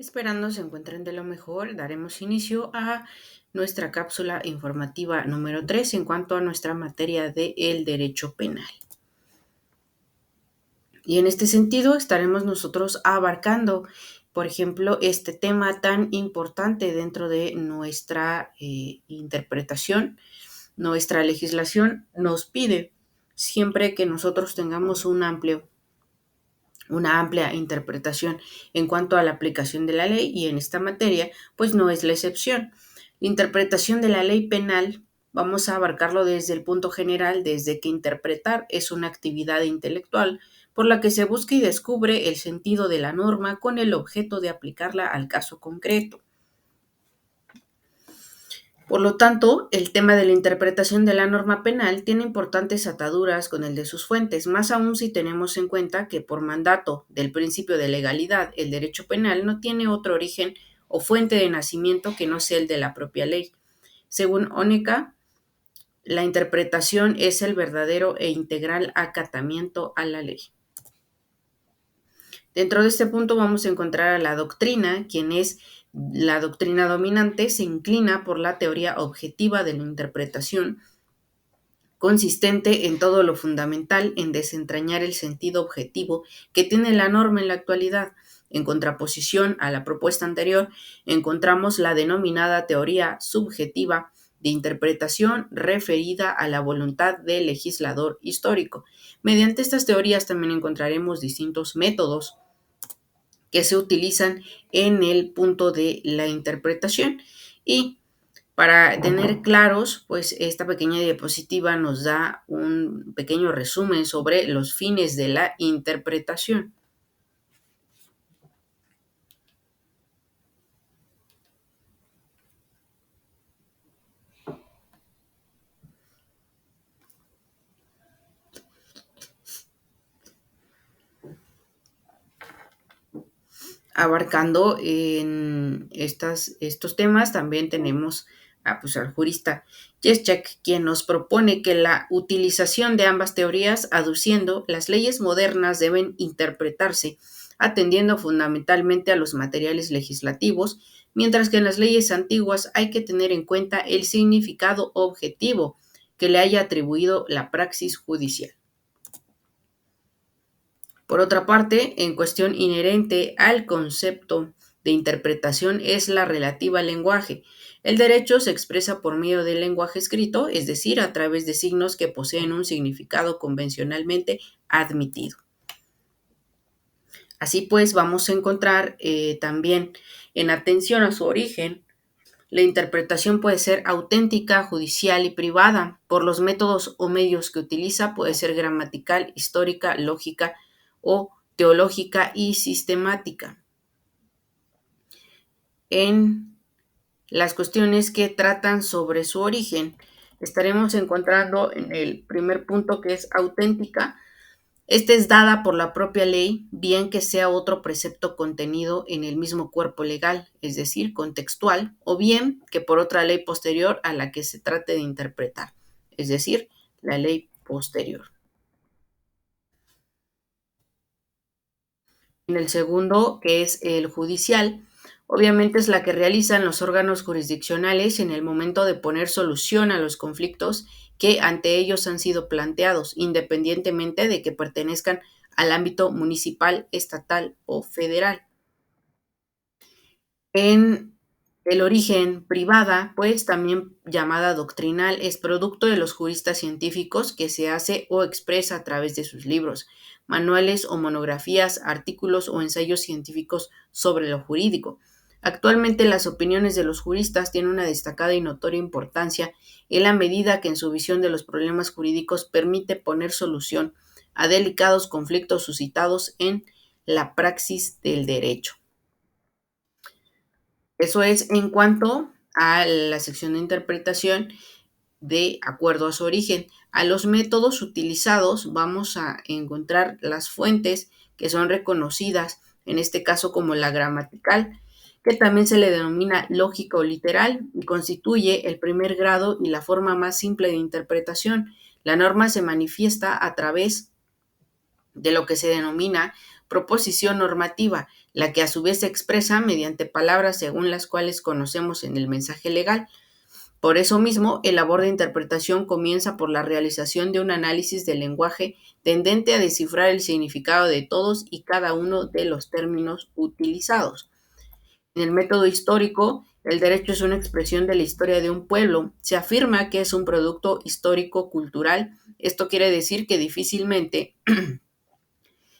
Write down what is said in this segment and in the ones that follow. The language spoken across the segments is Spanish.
Esperando se encuentren de lo mejor, daremos inicio a nuestra cápsula informativa número 3 en cuanto a nuestra materia de el derecho penal. Y en este sentido estaremos nosotros abarcando, por ejemplo, este tema tan importante dentro de nuestra interpretación. Nuestra legislación nos pide siempre que nosotros tengamos una amplia interpretación en cuanto a la aplicación de la ley y en esta materia, pues no es la excepción. La interpretación de la ley penal vamos a abarcarlo desde el punto general, desde que interpretar es una actividad intelectual por la que se busca y descubre el sentido de la norma con el objeto de aplicarla al caso concreto. Por lo tanto, el tema de la interpretación de la norma penal tiene importantes ataduras con el de sus fuentes, más aún si tenemos en cuenta que por mandato del principio de legalidad, el derecho penal no tiene otro origen o fuente de nacimiento que no sea el de la propia ley. Según Oneca, la interpretación es el verdadero e integral acatamiento a la ley. Dentro de este punto vamos a encontrar a la doctrina, quien es la doctrina dominante, se inclina por la teoría objetiva de la interpretación, consistente en todo lo fundamental en desentrañar el sentido objetivo que tiene la norma en la actualidad. En contraposición a la propuesta anterior, encontramos la denominada teoría subjetiva de interpretación referida a la voluntad del legislador histórico. Mediante estas teorías también encontraremos distintos métodos que se utilizan en el punto de la interpretación. Y para tener claros, pues esta pequeña diapositiva nos da un pequeño resumen sobre los fines de la interpretación. Abarcando en estos temas, también tenemos al jurista Jeschek, quien nos propone que la utilización de ambas teorías, aduciendo las leyes modernas deben interpretarse atendiendo fundamentalmente a los materiales legislativos, mientras que en las leyes antiguas hay que tener en cuenta el significado objetivo que le haya atribuido la praxis judicial. Por otra parte, en cuestión inherente al concepto de interpretación es la relativa al lenguaje. El derecho se expresa por medio del lenguaje escrito, es decir, a través de signos que poseen un significado convencionalmente admitido. Así pues, vamos a encontrar también en atención a su origen, la interpretación puede ser auténtica, judicial y privada. Por los métodos o medios que utiliza, puede ser gramatical, histórica, lógica o teológica y sistemática. En las cuestiones que tratan sobre su origen, estaremos encontrando en el primer punto, que es auténtica. Esta es dada por la propia ley, bien que sea otro precepto contenido en el mismo cuerpo legal, es decir, contextual, o bien que por otra ley posterior a la que se trate de interpretar, es decir, la ley posterior. En el segundo, que es el judicial, obviamente es la que realizan los órganos jurisdiccionales en el momento de poner solución a los conflictos que ante ellos han sido planteados, independientemente de que pertenezcan al ámbito municipal, estatal o federal. En el origen privada, pues también llamada doctrinal, es producto de los juristas científicos que se hace o expresa a través de sus libros, manuales o monografías, artículos o ensayos científicos sobre lo jurídico. Actualmente las opiniones de los juristas tienen una destacada y notoria importancia en la medida que en su visión de los problemas jurídicos permite poner solución a delicados conflictos suscitados en la praxis del derecho. Eso es en cuanto a la sección de interpretación de acuerdo a su origen. A los métodos utilizados vamos a encontrar las fuentes que son reconocidas, en este caso como la gramatical, que también se le denomina lógica o literal y constituye el primer grado y la forma más simple de interpretación. La norma se manifiesta a través de lo que se denomina proposición normativa, la que a su vez se expresa mediante palabras según las cuales conocemos en el mensaje legal. Por eso mismo, el labor de interpretación comienza por la realización de un análisis del lenguaje tendente a descifrar el significado de todos y cada uno de los términos utilizados. En el método histórico, el derecho es una expresión de la historia de un pueblo. Se afirma que es un producto histórico-cultural. Esto quiere decir que difícilmente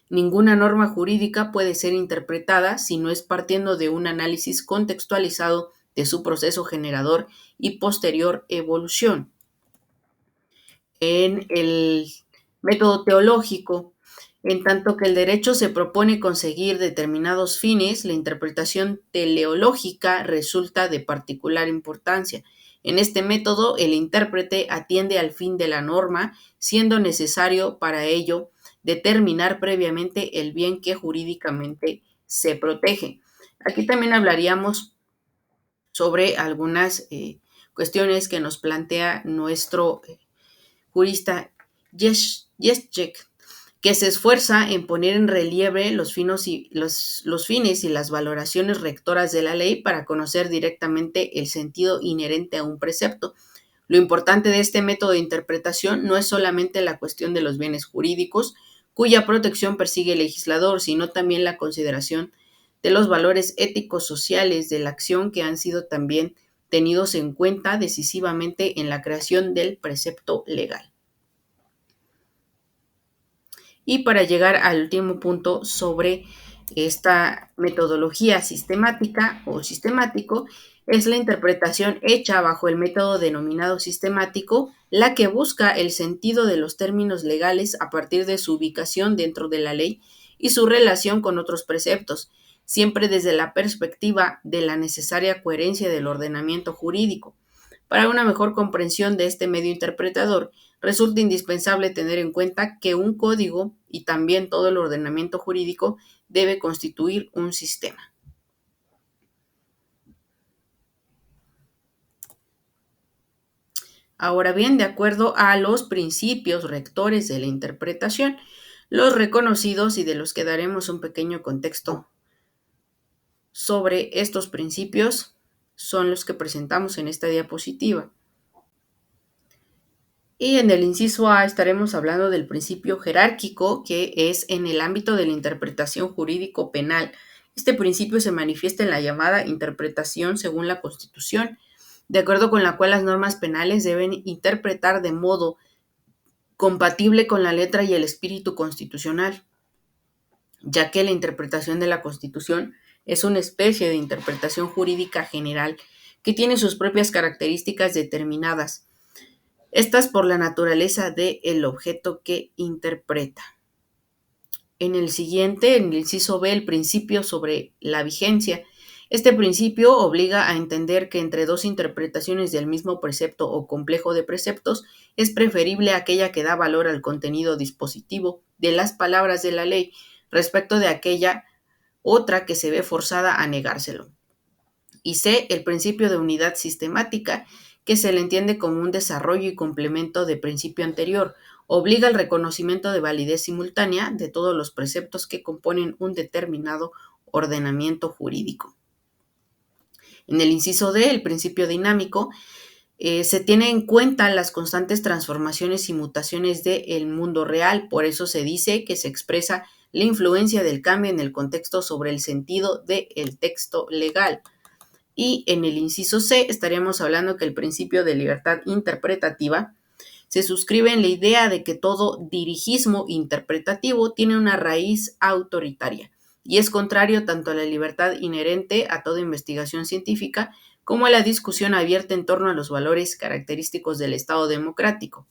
ninguna norma jurídica puede ser interpretada si no es partiendo de un análisis contextualizado de su proceso generador y posterior evolución. En el método teológico, en tanto que el derecho se propone conseguir determinados fines, la interpretación teleológica resulta de particular importancia. En este método, el intérprete atiende al fin de la norma, siendo necesario para ello determinar previamente el bien que jurídicamente se protege. Aquí también hablaríamos sobre algunas cuestiones que nos plantea nuestro jurista Jeschek, que se esfuerza en poner en relieve los fines y las valoraciones rectoras de la ley para conocer directamente el sentido inherente a un precepto. Lo importante de este método de interpretación no es solamente la cuestión de los bienes jurídicos, cuya protección persigue el legislador, sino también la consideración de los valores éticos sociales de la acción que han sido también tenidos en cuenta decisivamente en la creación del precepto legal. Y para llegar al último punto sobre esta metodología sistemática o sistemático, es la interpretación hecha bajo el método denominado sistemático, la que busca el sentido de los términos legales a partir de su ubicación dentro de la ley y su relación con otros preceptos, siempre desde la perspectiva de la necesaria coherencia del ordenamiento jurídico. Para una mejor comprensión de este medio interpretador, resulta indispensable tener en cuenta que un código y también todo el ordenamiento jurídico debe constituir un sistema. Ahora bien, de acuerdo a los principios rectores de la interpretación, los reconocidos y de los que daremos un pequeño contexto sobre estos principios son los que presentamos en esta diapositiva. Y en el inciso A estaremos hablando del principio jerárquico, que es en el ámbito de la interpretación jurídico-penal. Este principio se manifiesta en la llamada interpretación según la Constitución, de acuerdo con la cual las normas penales deben interpretar de modo compatible con la letra y el espíritu constitucional, ya que la interpretación de la Constitución es una especie de interpretación jurídica general que tiene sus propias características determinadas. Estas por la naturaleza del objeto que interpreta. En el siguiente, en el inciso B, el principio sobre la vigencia. Este principio obliga a entender que entre dos interpretaciones del mismo precepto o complejo de preceptos es preferible aquella que da valor al contenido dispositivo de las palabras de la ley respecto de aquella otra que se ve forzada a negárselo. Y C, el principio de unidad sistemática, que se le entiende como un desarrollo y complemento del principio anterior, obliga al reconocimiento de validez simultánea de todos los preceptos que componen un determinado ordenamiento jurídico. En el inciso D, el principio dinámico, se tiene en cuenta las constantes transformaciones y mutaciones del mundo real, por eso se dice que se expresa la influencia del cambio en el contexto sobre el sentido del texto legal. Y en el inciso C estaríamos hablando que el principio de libertad interpretativa se suscribe en la idea de que todo dirigismo interpretativo tiene una raíz autoritaria y es contrario tanto a la libertad inherente a toda investigación científica como a la discusión abierta en torno a los valores característicos del Estado democrático.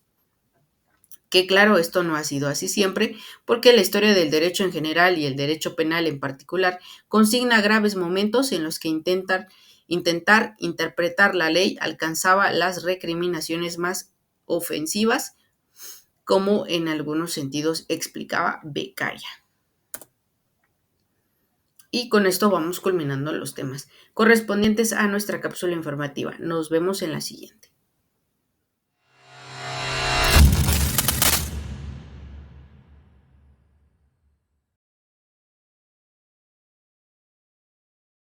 Que claro, esto no ha sido así siempre, porque la historia del derecho en general y el derecho penal en particular consigna graves momentos en los que intentar interpretar la ley alcanzaba las recriminaciones más ofensivas, como en algunos sentidos explicaba Beccaria. Y con esto vamos culminando los temas correspondientes a nuestra cápsula informativa. Nos vemos en la siguiente.